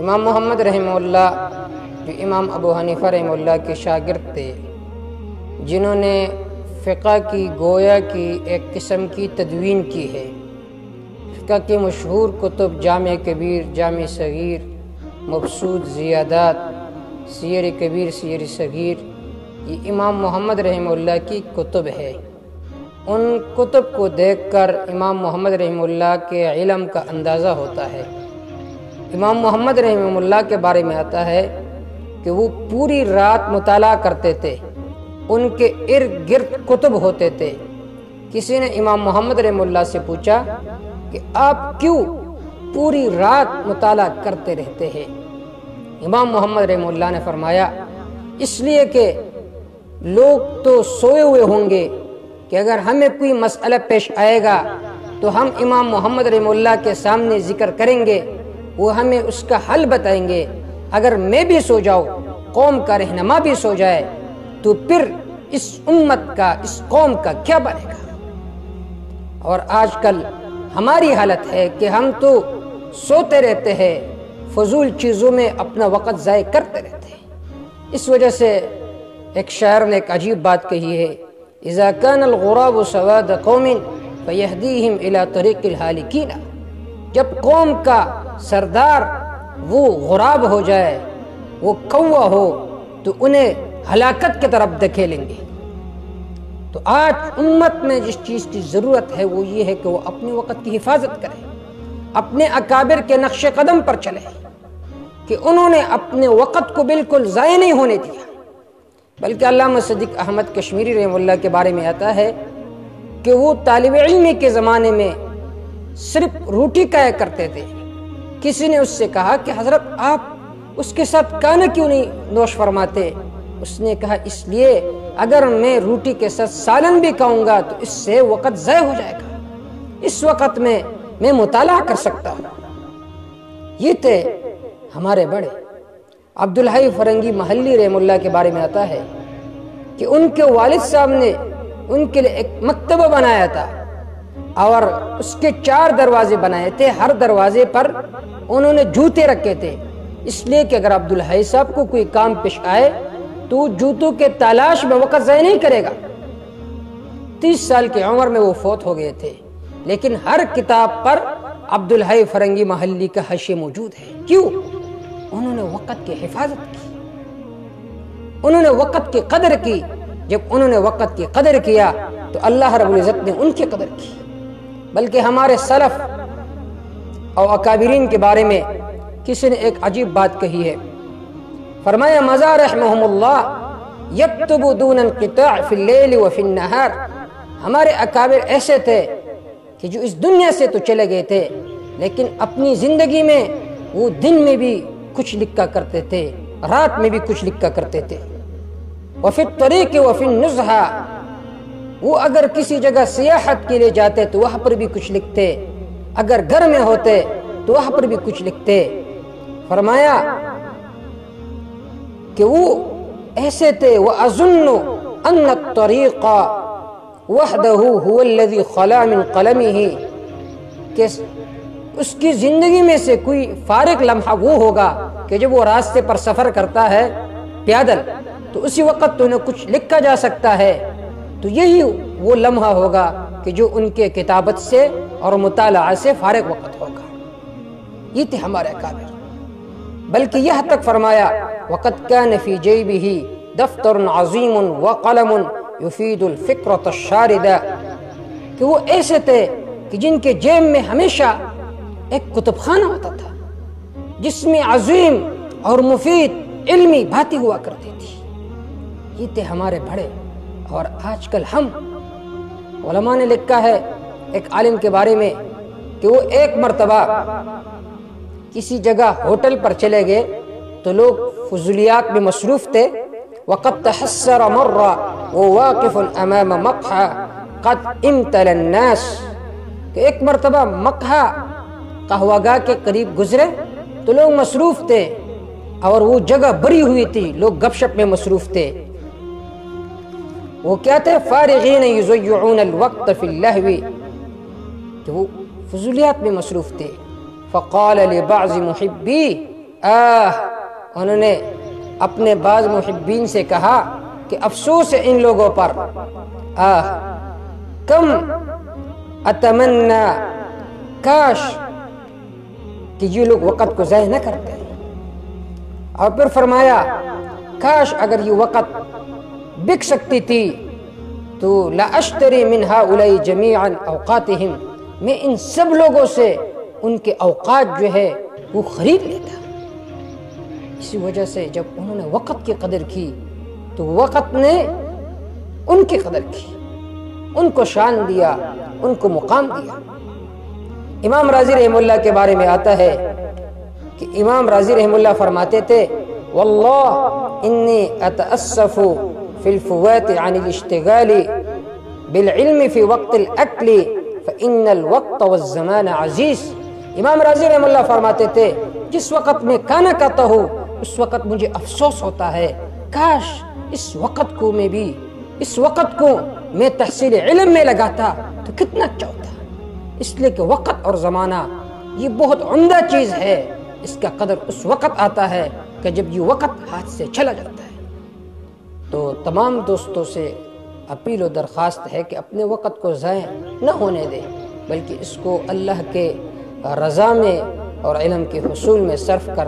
امام محمد رحمہ اللہ جو امام ابو حنیفہ رحمہ اللہ کے شاگرد تھے، جنہوں نے فقہ کی گویا کی ایک قسم کی تدوین کی ہے۔ فقہ کے مشہور کتب جامع کبیر، جامع صغیر، مبسوط زیادات، سیر کبیر، سیر صغیر، یہ امام محمد رحمہ اللہ کی کتب ہے۔ ان کتب کو دیکھ کر امام محمد رحمہ اللہ کے علم کا اندازہ ہوتا ہے۔ امام محمد رحمہ اللہ کے بارے میں آتا ہے کہ وہ پوری رات مطالعہ کرتے تھے، ان کے ارد گرد کتب ہوتے تھے۔ کسی نے امام محمد رحمہ اللہ سے پوچھا کہ آپ کیوں پوری رات مطالعہ کرتے رہتے ہیں؟ امام محمد رحمہ اللہ نے فرمایا، اس لیے کہ لوگ تو سوئے ہوئے ہوں گے کہ اگر ہمیں کوئی مسئلہ پیش آئے گا تو ہم امام محمد رحمہ اللہ کے سامنے ذکر کریں گے، وہ ہمیں اس کا حل بتائیں گے۔ اگر میں بھی سو جاؤں، قوم کا رہنما بھی سو جائے، تو پھر اس امت کا، اس قوم کا کیا بنے گا؟ اور آج کل ہماری حالت ہے کہ ہم تو سوتے رہتے ہیں، فضول چیزوں میں اپنا وقت ضائع کرتے رہتے ہیں۔ اس وجہ سے ایک شاعر نے ایک عجیب بات کہی ہے، اذا كان الغراب سواد قوم فيهديهم الى طريق الهالكين۔ جب قوم کا سردار وہ غراب ہو جائے، وہ کوا ہو، تو انہیں ہلاکت کی طرف دھکیلیں گے۔ تو آج امت میں جس چیز کی ضرورت ہے وہ یہ ہے کہ وہ اپنے وقت کی حفاظت کرے، اپنے اکابر کے نقش قدم پر چلے کہ انہوں نے اپنے وقت کو بالکل ضائع نہیں ہونے دیا۔ بلکہ علامہ صدیق احمد کشمیری رحمہ اللہ کے بارے میں آتا ہے کہ وہ طالب علمی کے زمانے میں صرف روٹی کھایا کرتے تھے۔ کسی نے اس سے کہا کہ حضرت آپ اس کے ساتھ کھانا کیوں نہیں نوش فرماتے؟ اس نے کہا اس لیے اگر میں روٹی کے ساتھ سالن بھی کھاؤں گا تو اس سے وقت ضائع ہو جائے گا، اس وقت میں مطالعہ کر سکتا ہوں۔ یہ تھے ہمارے بڑے۔ عبدالحی فرنگی محلی رحمہ اللہ کے بارے میں آتا ہے کہ ان کے والد صاحب نے ان کے لیے ایک مکتبہ بنایا تھا اور اس کے 4 دروازے بنائے تھے، ہر دروازے پر انہوں نے جوتے رکھے تھے، اس لیے کہ اگر عبدالحی صاحب کو کوئی کام پیش آئے تو جوتوں کے تلاش میں وقت ضائع نہیں کرے گا۔ 30 سال کی عمر میں وہ فوت ہو گئے تھے، لیکن ہر کتاب پر عبدالحی فرنگی محلی کا حاشیہ موجود ہے۔ کیوں؟ انہوں نے وقت کی حفاظت کی، انہوں نے وقت کی قدر کی۔ جب انہوں نے وقت کی قدر کیا تو اللہ رب العزت نے ان کی قدر کی۔ بلکہ ہمارے سلف اور اکابرین کے بارے میں کسی نے ایک عجیب بات کہی ہے، فرمایا مزار رحمہم اللہ یکتب دون انقطاع فی اللیل وفی النہار۔ ہمارے اکابر ایسے تھے کہ جو اس دنیا سے تو چلے گئے تھے، لیکن اپنی زندگی میں وہ دن میں بھی کچھ لکھا کرتے تھے، رات میں بھی کچھ لکھا کرتے تھے۔ وفی الطریق وفی النزہہ، وہ اگر کسی جگہ سیاحت کے لیے جاتے تو وہاں پر بھی کچھ لکھتے، اگر گھر میں ہوتے تو وہاں پر بھی کچھ لکھتے۔ فرمایا کہ وہ ایسے تھے وَأَظُنُّ أَنَّ الطَّرِيقَ وَحْدَهُ هُوَ الَّذِي خَلَا مِنْ قَلَمِهِ، کہ اس کی زندگی میں سے کوئی فارغ لمحہ وہ ہوگا کہ جب وہ راستے پر سفر کرتا ہے پیادل تو اسی وقت تو انہیں کچھ لکھا جا سکتا ہے، تو یہی وہ لمحہ ہوگا کہ جو ان کے کتابت سے اور مطالعہ سے فارغ وقت ہوگا۔ یہ تھے ہمارے اکابر۔ بلکہ یہ تک فرمایا وَقَدْ كَانَ فِي جَيْبِهِ دَفْتَرٌ عَظِيمٌ وَقَلَمٌ يُفِيدُ الْفِكْرَةَ الشَّارِدَةَ، کہ وہ ایسے تھے کہ جن کے جیب میں ہمیشہ ایک کتب خانہ ہوتا تھا جس میں عظیم اور مفید علمی باتیں ہوا کرتی تھی۔ یہ تھے ہمارے بڑے۔ اور آج کل ہم، علماء نے لکھا ہے ایک عالم کے بارے میں کہ وہ ایک مرتبہ کسی جگہ ہوٹل پر چلے گئے تو لوگ فضولیات میں مصروف تھے۔ وَقَدْ تَحَسَّرَ مَرَّ وَوَاقِفٌ أَمَامَ مَقْهَى قَدْ امْتَلَى النَّاسِ، کہ ایک مرتبہ مقہا قہوہ گاہ کے قریب گزرے تو لوگ مصروف تھے اور وہ جگہ بھری ہوئی تھی، لوگ گپ شپ میں مصروف تھے۔ وہ کیا تھے؟ فارغین یضیعون الوقت فی اللہو، کہ وہ فضولیات میں مصروف تھے۔ فقال لبعض محبی، انہوں نے اپنے بعض محبین سے کہا کہ افسوس ہے ان لوگوں پر، کم اتمنى، کاش کہ یہ لوگ وقت کو ضائع نہ کرتے۔ اور پھر فرمایا کاش اگر یہ وقت بک سکتی تھی تو لاشتری من هؤلاء جميعا اوقاتهم، میں ان سب لوگوں سے ان کے اوقات جو ہے وہ خرید لیتا۔ اسی وجہ سے جب انہوں نے وقت کی قدر کی تو وقت نے ان کی قدر کی، ان کو شان دیا، ان کو مقام دیا۔ امام راضی رحمہ اللہ کے بارے میں آتا ہے کہ امام راضی رحمہ اللہ فرماتے تھے واللہ انی اتأسف فی الفوات عن الاشتغال بالعلم فی وقت الاکل فإن الوقت والزمان عزیز۔ امام راضی رحمہ اللہ فرماتے تھے جس وقت میں کھانا کھاتا ہوں اس وقت مجھے افسوس ہوتا ہے، کاش اس وقت کو میں تحصیل علم میں لگاتا تو کتنا اچھا ہوتا۔ اس لیے کہ وقت اور زمانہ یہ بہت عمدہ چیز ہے، اس کا قدر اس وقت آتا ہے کہ جب یہ وقت ہاتھ سے چلا جاتا ہے۔ تو تمام دوستوں سے اپیل و درخواست ہے کہ اپنے وقت کو ضائع نہ ہونے دیں، بلکہ اس کو اللہ کے رضا میں اور علم کے حصول میں صرف کر